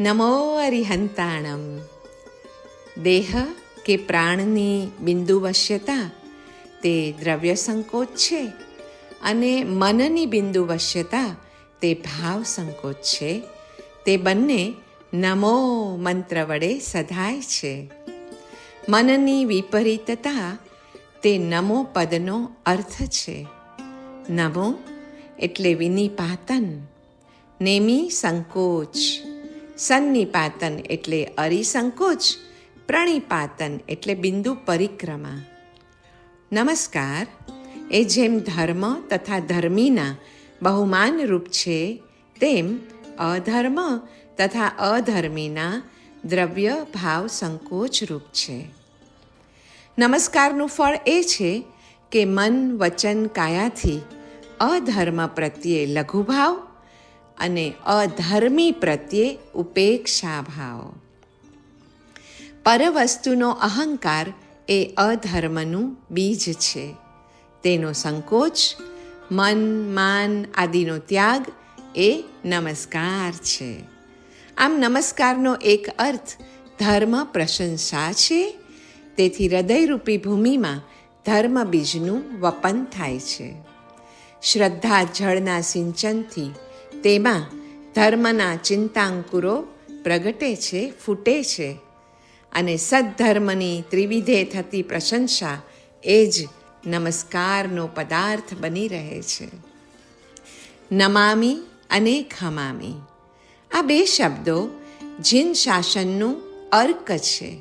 નમો અરિહંતાણમ. દેહ કે પ્રાણની બિંદુવશ્યતા તે દ્રવ્ય સંકોચ છે અને મનની બિંદુવશ્યતા તે ભાવ સંકોચ છે. તે બંને નમો મંત્ર વડે સધાય છે. મનની વિપરીતતા તે નમો પદનો અર્થ છે. નમો એટલે વિનિપાતન, નેમી સંકોચ, સન્નિપાતન એટલે અરિસંકોચ, પ્રણિપાતન એટલે બિંદુ પરિક્રમા. નમસ્કાર એ જેમ ધર્મ તથા ધર્મીના બહુમાન રૂપ છે, તેમ અધર્મ તથા અધર્મીના દ્રવ્ય ભાવ સંકોચ રૂપ છે. નમસ્કારનું ફળ એ છે કે મન વચન કાયાથી અધર્મ પ્રત્યે લઘુભાવ અને અધર્મી પ્રત્યે ઉપેક્ષા ભાવ. પરવસ્તુનો અહંકાર એ અધર્મનું બીજ છે. તેનો સંકોચ, મન માન આદિનો ત્યાગ એ નમસ્કાર છે. આમ નમસ્કારનો એક અર્થ ધર્મ પ્રશંસા છે. તેથી હૃદયરૂપી ભૂમિમાં ધર્મ બીજનું વપન થાય છે. શ્રદ્ધા જળના સિંચનથી તેમાં ધર્મના ચિંતાંકુરો પ્રગટે છે, ફૂટે છે અને સદ્ધર્મની ત્રિવિધે થતી પ્રશંસા એ જ નમસ્કારનો પદાર્થ બની રહે છે. નમામી અને ખમામી આ બે શબ્દો જીન શાસનનું અર્ક છે.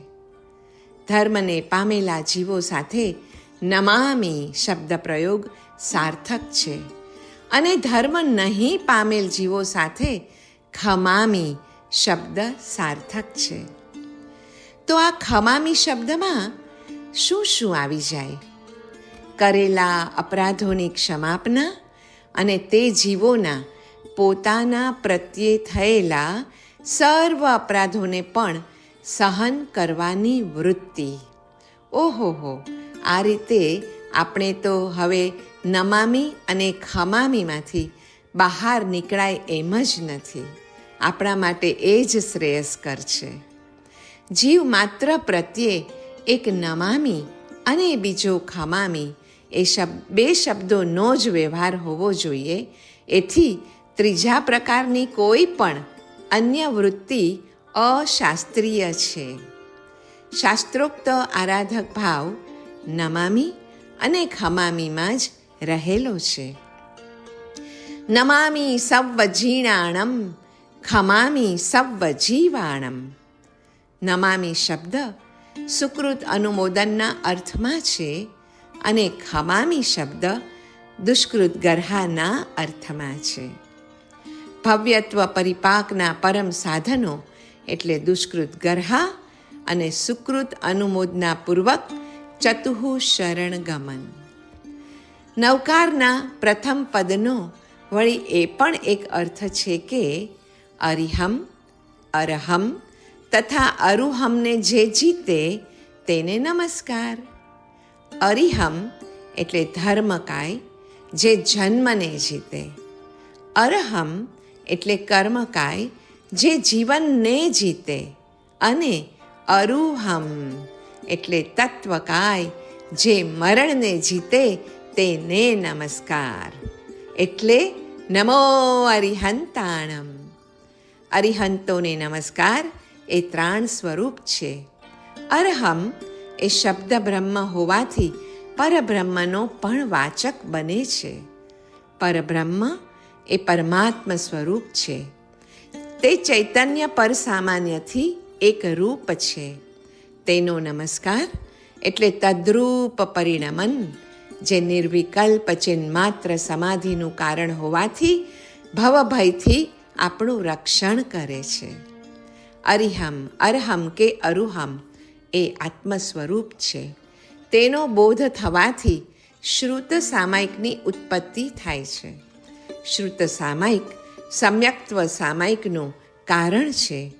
ધર્મને પામેલા જીવો સાથે નમામી શબ્દ પ્રયોગ સાર્થક છે અને ધર્મ નહીં પામેલ જીવો સાથે ખમામી શબ્દ સાર્થક છે. તો આ ખમામી શબ્દમાં શું શું આવી જાય? કરેલા અપરાધોની ક્ષમાપના અને તે જીવોના પોતાના પ્રત્યે થયેલા સર્વ અપરાધોને પણ સહન કરવાની વૃત્તિ. ઓહોહો, આ રીતે આપણે તો હવે નમામી અને ખમામીમાંથી બહાર નીકળાય એમ જ નથી. આપણા માટે એ જ શ્રેયસ્કર છે. જીવ માત્ર પ્રત્યે એક નમામી અને બીજો ખમામી એ બે શબ્દોનો જ વ્યવહાર હોવો જોઈએ. એથી ત્રીજા પ્રકારની કોઈ પણ અન્ય વૃત્તિ અશાસ્ત્રીય છે. શાસ્ત્રોક્ત આરાધક ભાવ નમામી અને ખમામીમાં જ રહેલો છે. નમામી સવ્વ જીણાણમ, ખમામી સવ્વ જીવાણમ. નમામી શબ્દ સુકૃત અનુમોદનના અર્થમાં છે અને ખમામી શબ્દ દુષ્કૃત ગર્હાના અર્થમાં છે. ભવ્યત્વ પરિપાકના પરમ સાધનો એટલે દુષ્કૃત ગર્હા અને સુકૃત અનુમોદના પૂર્વક ચતુઃ શરણ ગમન. નવકારના પ્રથમ પદનો વળી એ પણ એક અર્થ છે કે અરિહમ, અરહમ તથા અરુહમને જે જીતે તેને નમસ્કાર. અરિહમ એટલે ધર્મકાય જે જન્મને જીતે. અરહમ એટલે કર્મકાય જે જીવનને જીતે. અને અરુહમ એટલે તત્વકાય જે મરણને જીતે તેને નમસ્કાર. એટલે નમો અરિહંતાણમ. અરિહંતોને નમસ્કાર એ ત્રાણ સ્વરૂપ છે. અરહમ એ શબ્દ બ્રહ્મ હોવાથી પરબ્રહ્મનો પણ વાચક બને છે. પરબ્રહ્મ એ પરમાત્મ સ્વરૂપ છે. તે ચૈતન્ય પર સામાન્યથી એક રૂપ છે. તેનો નમસ્કાર એટલે તદ્રૂપ પરિણમન જે નિર્વિકલ્પ ચિન્માત્ર સમાધિનું કારણ હોવાથી ભવભયથી આપણું રક્ષણ કરે છે. અરિહમ, અરહમ કે અરુહમ એ આત્મ સ્વરૂપ છે. તેનો બોધ થવાથી શ્રુત સામાયિકની ઉત્પત્તિ થાય છે. શ્રુત સામાયિક સમ્યક્ત્વ સામાયિકનું કારણ છે.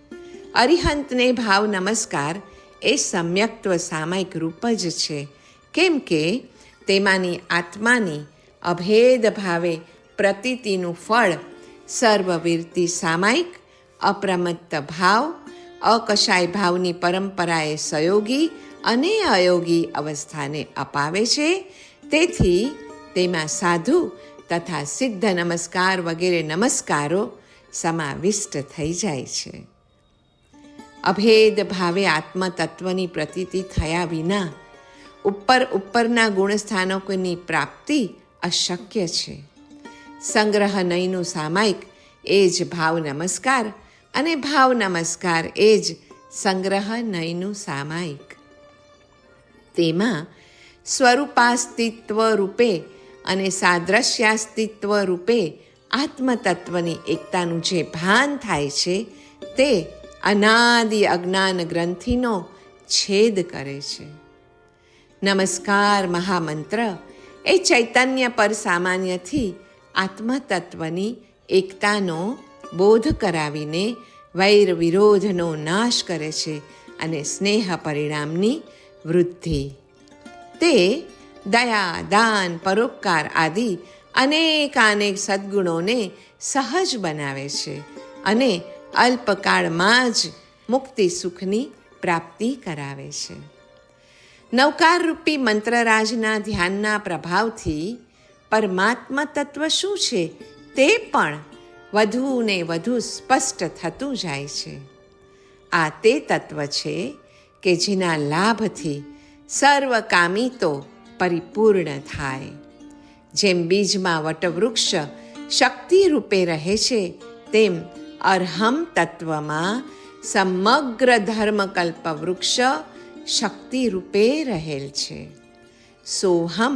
અરિહંતને ભાવ નમસ્કાર એ સમ્યક્ત્વ સામાયિક રૂપ જ છે. કેમ કે તેમાંની આત્માની અભેદ ભાવે પ્રતીતિનું ફળ સર્વવીરતી સામાયિક અપ્રમત્ત ભાવ અકશાય ભાવની પરંપરાએ સયોગી અને અયોગી અવસ્થાને અપાવે છે. તેથી તેમાં સાધુ તથા સિદ્ધ નમસ્કાર વગેરે નમસ્કારો સમાવિષ્ટ થઈ જાય છે. અભેદ ભાવે આત્મતત્વની પ્રતીતિ થયા વિના ઉપરના ગુણસ્થાનકોની પ્રાપ્તિ અશક્ય છે. સંગ્રહ નયનું સામાયિક એ જ ભાવ નમસ્કાર અને ભાવ નમસ્કાર એ જ સંગ્રહ નયનું સામાયિક. તેમાં સ્વરૂપાસ્તિત્વ રૂપે અને સાદ્રશ્યાસ્તિત્વ રૂપે આત્મતત્વની એકતાનું જે ભાન થાય છે તે અનાદિ અજ્ઞાન ગ્રંથિનો છેદ કરે છે. નમસ્કાર મહામંત્ર એ ચૈતન્ય પર સામાન્યથી આત્મતત્વની એકતાનો બોધ કરાવીને વૈર વિરોધનો નાશ કરે છે અને સ્નેહ પરિણામની વૃદ્ધિ. તે દયા, દાન, પરોપકાર આદિ અનેકાનેક સદ્ગુણોને સહજ બનાવે છે અને અલ્પકાળમાં જ મુક્તિ સુખની પ્રાપ્તિ કરાવે છે. નવકારરૂપી મંત્રરાજના ધ્યાનના પ્રભાવથી પરમાત્મા તત્વ શું છે તે પણ વધુ ને વધુ સ્પષ્ટ થતું જાય છે. આ તે તત્વ છે કે જેના લાભથી સર્વકામી તો પરિપૂર્ણ થાય. જેમ બીજમાં વટવૃક્ષ શક્તિ રૂપે રહે છે તેમ અર્હમ તત્વમાં સમગ્ર ધર્મકલ્પ વૃક્ષ શક્તિ રૂપે રહેલ છે. સોહમ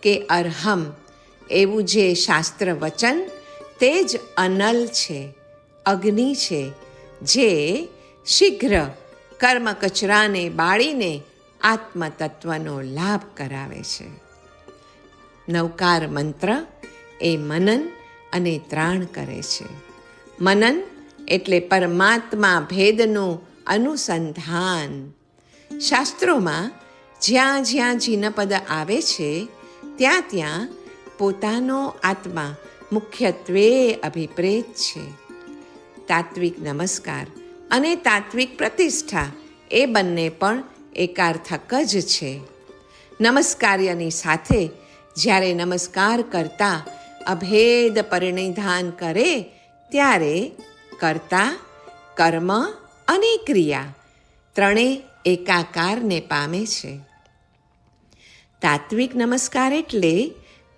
કે અર્હમ એવું જે શાસ્ત્ર વચન તે જ અનલ છે, અગ્નિ છે, જે શીઘ્ર કર્મ કચરાને બાળીને આત્મતત્વનો લાભ કરાવે છે. નવકાર મંત્ર એ મનન અને ત્રાણ કરે છે. મનન એટલે પરમાત્મા ભેદનું અનુસંધાન. શાસ્ત્રોમાં જ્યાં જ્યાં જીનપદ આવે છે ત્યાં ત્યાં પોતાનો આત્મા મુખ્યત્વે અભિપ્રેત છે. તાત્વિક નમસ્કાર અને તાત્વિક પ્રતિષ્ઠા એ બંને પણ એકાર્થક જ છે. નમસ્કાર્યની સાથે જ્યારે નમસ્કાર કરતા અભેદ પરિણિધાન કરે ત્યારે કર્તા, કર્મ અને ક્રિયા ત્રણેય એકાકારને પામે છે. તાત્વિક નમસ્કાર એટલે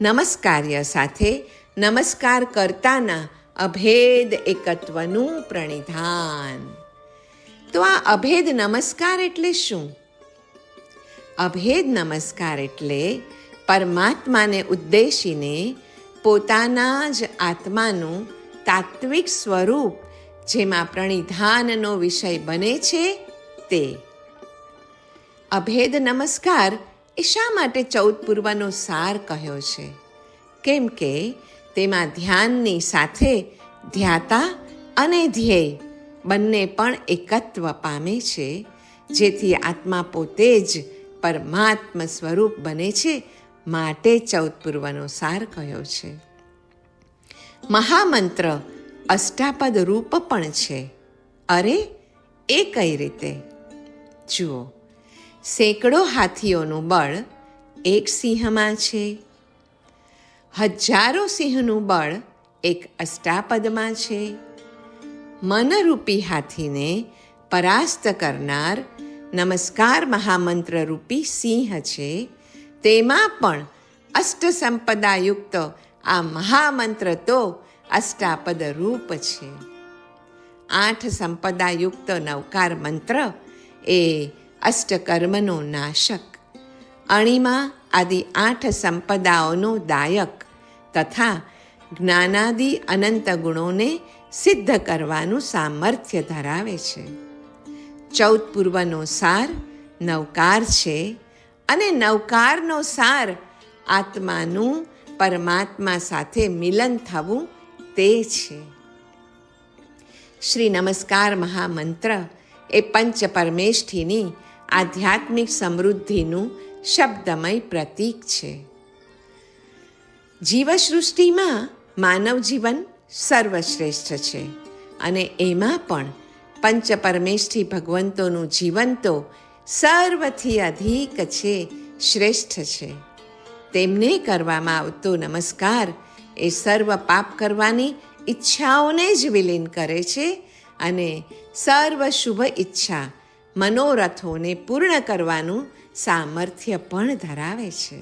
નમસ્કાર્ય સાથે નમસ્કાર કરતાના અભેદ એકત્વનું પ્રણિધાન. તો આ અભેદ નમસ્કાર એટલે શું? અભેદ નમસ્કાર એટલે પરમાત્માને ઉદ્દેશીને પોતાના જ આત્માનું તાત્વિક સ્વરૂપ જેમાં પ્રણિધાનનો વિષય બને છે તે. અભેદ નમસ્કાર એ શા માટે 14 પૂર્વનો સાર કહ્યો છે? કેમ કે તેમાં ધ્યાનની સાથે ધ્યાતા અને ધ્યેય બંને પણ એકત્વ પામે છે, જેથી આત્મા પોતે જ પરમાત્મ સ્વરૂપ બને છે. માટે 14 પૂર્વનો સાર કહ્યો છે. મહામંત્ર અષ્ટાપદ રૂપ પણ છે. અરે એ કઈ રીતે? જુઓ, સેંકડો હાથીઓનું બળ એક સિંહમાં છે. હજારો સિંહનું બળ એક અષ્ટાપદમાં છે. મનરૂપી હાથીને પરાસ્ત કરનાર નમસ્કાર મહામંત્ર રૂપી સિંહ છે. તેમાં પણ અષ્ટસંપદાયુક્ત આ મહામંત્ર તો અષ્ટાપદ રૂપ છે. 8 સંપદાયુક્ત નવકાર મંત્ર એ અષ્ટકર્મનો નાશક, અણિમા આદિ 8 સંપદાઓનો દાયક તથા જ્ઞાનાદિ અનંત ગુણોને સિદ્ધ કરવાનું સામર્થ્ય ધરાવે છે. 14 પૂર્વનો સાર નવકાર છે અને નવકારનો સાર આત્માનું પરમાત્મા સાથે મિલન થવું તે છે. શ્રી નમસ્કાર મહામંત્ર એ પંચ પરમેષ્ઠીની આધ્યાત્મિક સમૃદ્ધિનું શબ્દમય પ્રતીક છે. જીવસૃષ્ટિમાં માનવ જીવન સર્વશ્રેષ્ઠ છે. અને એમાં પણ પંચપરમેષ્ઠી ભગવંતોનું જીવન તો સર્વથી અધિક છે, શ્રેષ્ઠ છે. તેમને કરવામાં આવતો નમસ્કાર એ સર્વ પાપ કરવાની ઈચ્છાઓને જ વિલીન કરે છે અને સર્વ શુભ ઈચ્છા મનોરથોને પૂર્ણ કરવાનું સામર્થ્ય પણ ધરાવે છે.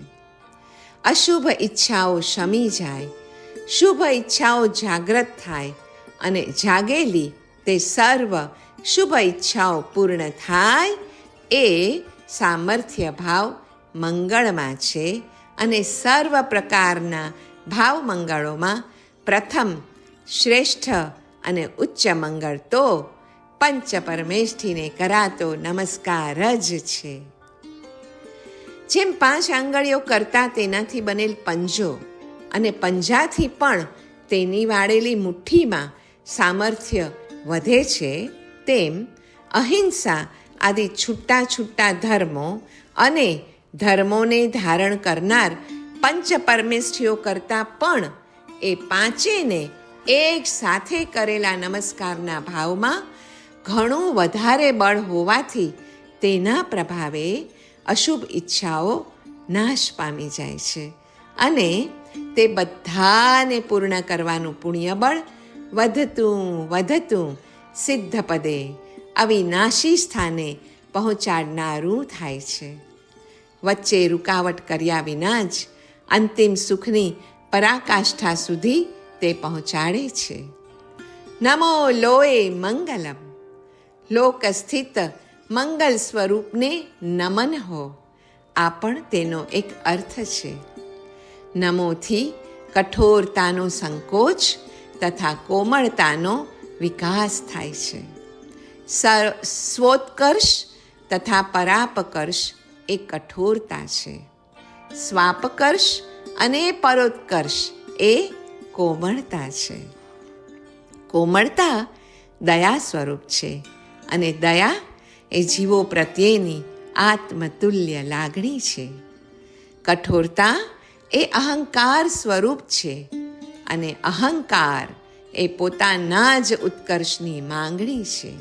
અશુભ ઈચ્છાઓ શમી જાય, શુભ ઈચ્છાઓ જાગૃત થાય અને જાગેલી તે સર્વ શુભ ઈચ્છાઓ પૂર્ણ થાય એ સામર્થ્ય ભાવ મંગળમાં છે અને સર્વ પ્રકારના ભાવ મંગળોમાં પ્રથમ શ્રેષ્ઠ અને ઉચ્ચ મંગળ તો પંચપરમેષ્ઠીને કરાતો નમસ્કાર જ છે. જેમ 5 આંગળીઓ કરતા તેનાથી બનેલ પંજો અને પંજાથી પણ તેની વાળેલી મુઠ્ઠીમાં સામર્થ્ય વધે છે, તેમ અહિંસા આદિ છૂટા છૂટા ધર્મો અને ધર્મોને ધારણ કરનાર પંચપરમેષ્ઠીઓ કરતાં પણ એ પાંચેને એક સાથે કરેલા નમસ્કારના ભાવમાં ઘણું વધારે બળ હોવાથી તેના પ્રભાવે અશુભ ઈચ્છાઓ નાશ પામી જાય છે અને તે બધાને પૂર્ણ કરવાનું પુણ્યબળ વધતું સિદ્ધપદે અવિનાશી સ્થાને પહોંચાડનારું થાય છે. વચ્ચે રૂકાવટ કર્યા વિના જ અંતિમ સુખની પરાકાષ્ઠા સુધી તે પહોંચાડે છે. નમો લોએ મંગલમ, લોક સ્થિત મંગલ સ્વરૂપને નમન હો, આ પણ તેનો એક અર્થ છે. નમોથી કઠોરતાનો સંકોચ તથા કોમળતાનો વિકાસ થાય છે. સ્વોત્કર્ષ તથા પરાપકર્ષ એ કઠોરતા છે. સ્વાપકર્ષ અને પરોત્કર્ષ એ કોમળતા છે. કોમળતા દયા સ્વરૂપ છે અને દયા એ જીવો પ્રત્યેની આત્મતુલ્ય લાગણી છે. કઠોરતા એ અહંકાર સ્વરૂપ છે અને અહંકાર એ પોતાના જ ઉત્કર્ષની માંગણી છે.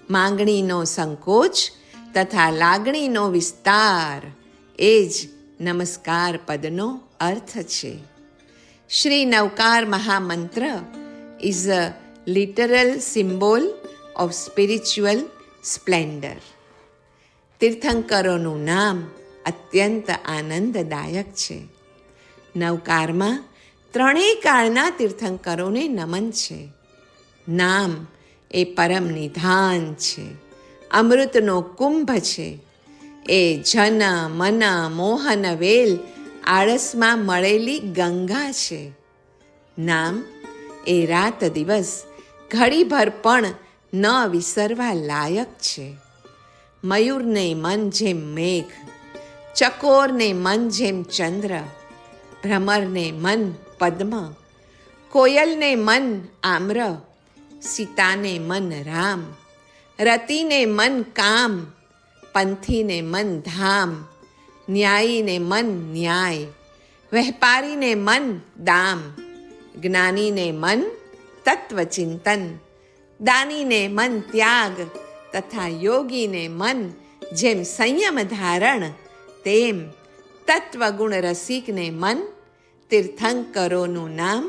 માંગણીનો સંકોચ તથા લાગણીનો વિસ્તાર એ જ નમસ્કાર પદનો અર્થ છે. Shri Navkar Mahamantra is a literal symbol of spiritual splendour. તીર્થંકરોનું નામ અત્યંત આનંદદાયક છે. નવકારમાં ત્રણેય કાળના તીર્થંકરોને નમન છે. નામ એ પરમ નિધાન છે, અમૃતનો કુંભ છે. એ જન મન મોહન વેલ આળસમાં મળેલી ગંગા છે. નામ એ રાત દિવસ ઘડીભર પણ ન વિસરવા લાયક છે. મયુરને મન જેમ મેઘ, ચકોરને મન જેમ ચંદ્ર, ભ્રમરને મન પદ્મ, કોયલને મન આમ્ર, સીતાને મન રામ, રતિને મન કામ, પંથીને મન ધામ, ન્યાયીને મન ન્યાય, વેપારીને મન દામ, જ્ઞાનીને મન તત્વચિંતન, દાનીને મન ત્યાગ તથા યોગીને મન જેમ સંયમ ધારણ, તેમ તત્વગુણ રસિકને મન તીર્થંકરોનું નામ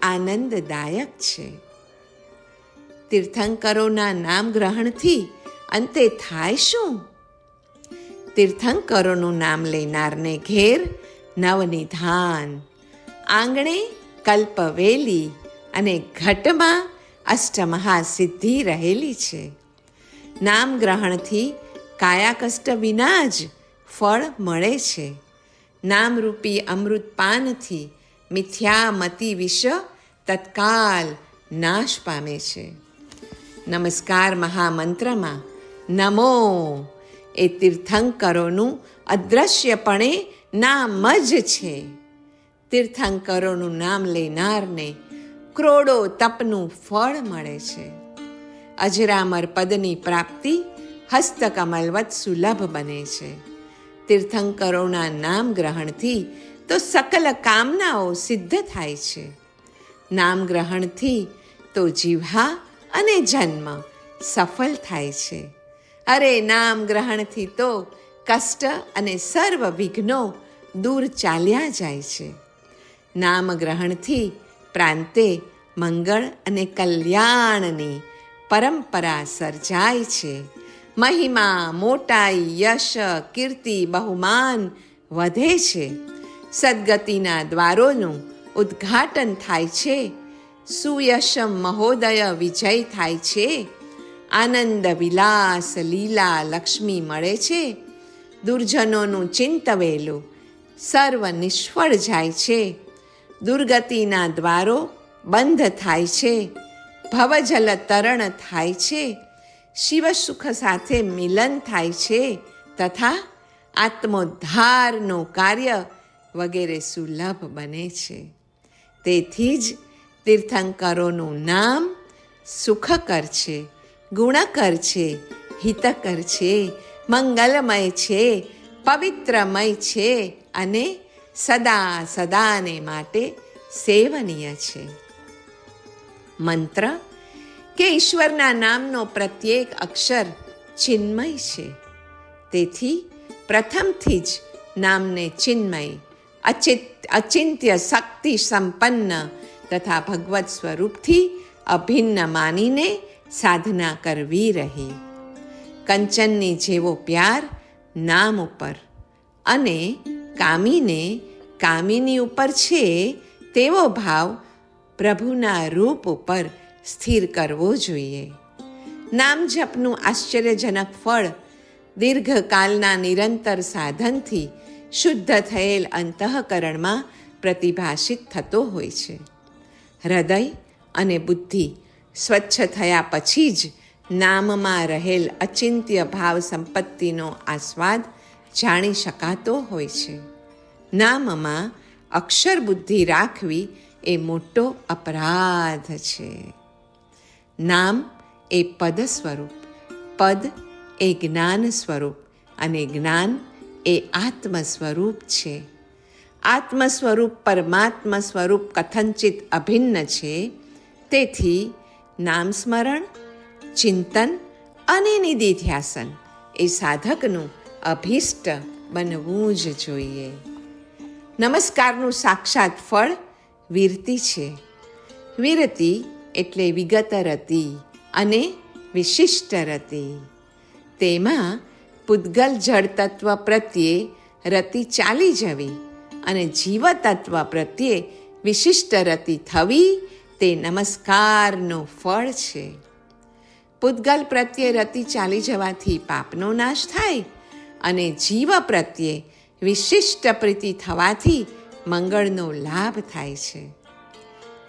આનંદદાયક છે. તીર્થંકરોના નામ ગ્રહણથી અંતે થાય શું? તીર્થંકરોનું નામ લેનારને ઘેર નવનિધાન, આંગણે કલ્પવેલી અને ઘટમાં અષ્ટમહાસિદ્ધિ રહેલી છે. નામ ગ્રહણથી કાયાકષ્ટ વિના જ ફળ મળે છે. નામરૂપી અમૃતપાનથી મિથ્યામતિ વિષ તત્કાલ નાશ પામે છે. નમસ્કાર મહામંત્રમાં નમો એ તીર્થંકરોનું અદ્રશ્યપણે નામ જ છે. તીર્થંકરોનું નામ લેનારને કરોડો તપનું ફળ મળે છે. અજરામર પદની પ્રાપ્તિ હસ્તકમલવત સુલભ બને છે. તીર્થંકરોના નામ ગ્રહણથી તો સકલ કામનાઓ સિદ્ધ થાય છે. નામ ગ્રહણથી તો જીવહા અને જન્મ સફળ થાય છે. અરે નામ ગ્રહણથી તો કષ્ટ અને સર્વ વિઘ્નો દૂર ચાલ્યા જાય છે. નામ ગ્રહણથી પ્રાંતે મંગળ અને કલ્યાણની પરંપરા સર્જાય છે. મહિમા, મોટાઈ, યશ, કીર્તિ, બહુમાન વધે છે. સદગતિના દ્વારોનું ઉદ્ઘાટન થાય છે. સુયશમ મહોદય વિજય થાય છે. આનંદ વિલાસ લીલા લક્ષ્મી મળે છે. દુર્જનોનું ચિંતવેલું સર્વ નિષ્ફળ જાય છે. દુર્ગતિના દ્વારો બંધ થાય છે. ભવજલ તરણ થાય છે. શિવ સુખ સાથે મિલન થાય છે તથા આત્મોદ્ધારનું કાર્ય વગેરે સુલભ બને છે. તેથી જ તીર્થંકરોનું નામ સુખકર છે, ગુણકર છે, હિતકર છે, મંગલમય છે, પવિત્રમય છે અને સદા સદાને માટે સેવનીય છે. મંત્ર કે ઈશ્વરના નામનો પ્રત્યેક અક્ષર ચિન્મય છે. તેથી પ્રથમથી જ નામને ચિન્મય, અચિંત્ય શક્તિ સંપન્ન તથા ભગવત સ્વરૂપથી અભિન્ન માનીને સાધના કરવી રહી. કંચનની જેવો પ્યાર નામ ઉપર અને કામીને કામિની ઉપર છે તેવો ભાવ પ્રભુના રૂપ ઉપર સ્થિર કરવો જોઈએ. નામ જપનું આશ્ચર્યજનક ફળ દીર્ઘકાલના નિરંતર સાધનથી શુદ્ધ થયેલ અંતઃકરણમાં પ્રતિભાષિત થતો હોય છે. હૃદય અને બુદ્ધિ સ્વચ્છ થયા પછી જ નામમાં રહેલ અચિંત્ય ભાવ સંપત્તિનો આસ્વાદ જાણી શકાતો હોય છે. નામમાં અક્ષર બુદ્ધિ રાખવી એ મોટો અપરાધ છે. નામ એ પદ સ્વરૂપ, પદ એ જ્ઞાન સ્વરૂપ અને જ્ઞાન એ આત્મ સ્વરૂપ છે. આત્મ સ્વરૂપ પરમાત્મ સ્વરૂપ કથનચિત અભિન્ન છે. તેથી નામ સ્મરણ, ચિંતન અને નિધિધ્યાસન એ સાધકનું અભિષ્ટ બનવું જ જોઈએ. નમસ્કારનું સાક્ષાત ફળ વીરતી છે. વીરતી એટલે વિગત રતિ અને વિશિષ્ટ રતિ. તેમાં પૂદગલ જળ તત્વ પ્રત્યે રતિ ચાલી જવી અને જીવ તત્વ પ્રત્યે વિશિષ્ટ રતિ થવી તે નમસ્કારનું ફળ છે. પૂદગલ પ્રત્યે રતિ ચાલી જવાથી પાપનો નાશ થાય અને જીવ પ્રત્યે વિશિષ્ટ પ્રીતિ થવાથી મંગળનો લાભ થાય છે.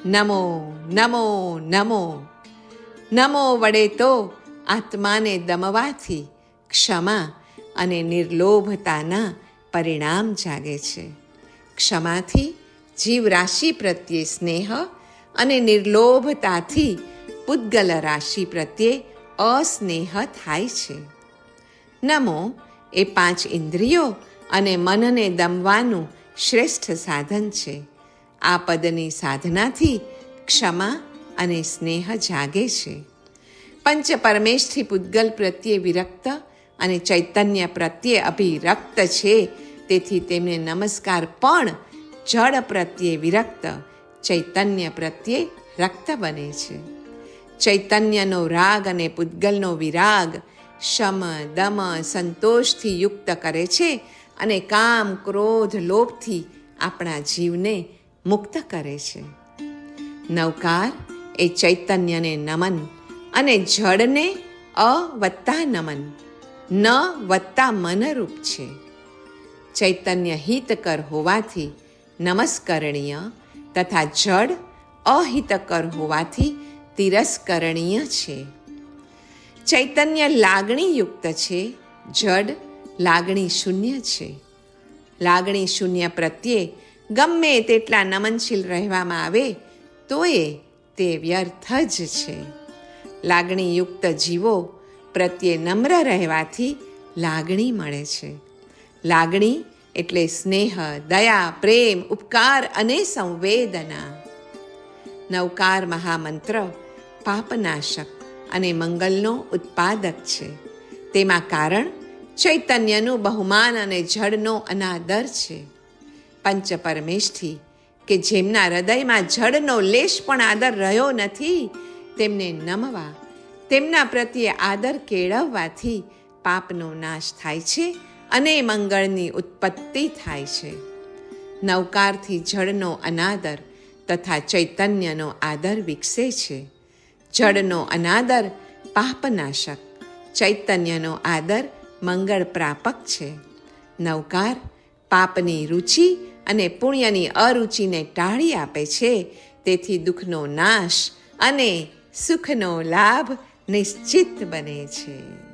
નમો નમો નમો. નમો વડે તો આત્માને દમવાથી ક્ષમા અને નિર્લોભતાના પરિણામ જાગે છે. ક્ષમાથી જીવ રાશિ પ્રત્યે સ્નેહ અને નિર્લોભતાથી પૂદગલ રાશિ પ્રત્યે અસ્નેહ થાય છે. નમો એ 5 ઇન્દ્રિયો અને મનને દમવાનું શ્રેષ્ઠ સાધન છે. આ પદની સાધનાથી ક્ષમા અને સ્નેહ જાગે છે. પંચ પરમેશથી પૂદગલ પ્રત્યે વિરક્ત અને ચૈતન્ય પ્રત્યે અભિરક્ત છે. તેથી તેમને નમસ્કાર પણ જળ પ્રત્યે વિરક્ત, ચૈતન્ય પ્રત્યે રક્ત બને છે. ચૈતન્યનો રાગ અને પૂદગલનો વિરાગ શમ, દમ, સંતોષથી યુક્ત કરે છે અને કામ, ક્રોધ, લોભથી આપણા જીવને મુક્ત કરે છે. નવકાર એ ચૈતન્યને નમન અને જળને અ વત્તા નમન, ન વત્તા મનરૂપ છે. ચૈતન્ય હિતકર હોવાથી નમસ્કરણીય તથા જળ અહિતકર હોવાથી તિરસ્કરણીય છે. ચૈતન્ય લાગણીયુક્ત છે, જડ લાગણી શૂન્ય છે. લાગણી શૂન્ય પ્રત્યે ગમે તેટલા નમનશીલ રહેવામાં આવે તોય તે વ્યર્થ જ છે. લાગણીયુક્ત જીવો પ્રત્યે નમ્ર રહેવાથી લાગણી મળે છે. લાગણી એટલે સ્નેહ, દયા, પ્રેમ, ઉપકાર અને સંવેદના. નવકાર મહામંત્ર પાપનાશક, અને મંગલનો ઉત્પાદક છે. તેમાં કારણ ચૈતન્યનું બહુમાન અને જળનો અનાદર છે. પંચ પરમેશથી કે જેમના હૃદયમાં જળનો લેશ પણ આદર રહ્યો નથી, તેમને નમવા, તેમના પ્રત્યે આદર કેળવવાથી પાપનો નાશ થાય છે અને મંગળની ઉત્પત્તિ થાય છે. નવકારથી જળનો અનાદર તથા ચૈતન્યનો આદર વિકસે છે. જળનો અનાદર પાપનાશક, ચૈતન્યનો આદર મંગળ પ્રાપક છે. નવકાર પાપની રુચિ અને પુણ્યની અરુચિને ટાળી આપે છે. તેથી દુઃખનો નાશ અને સુખનો લાભ નિશ્ચિત બને છે.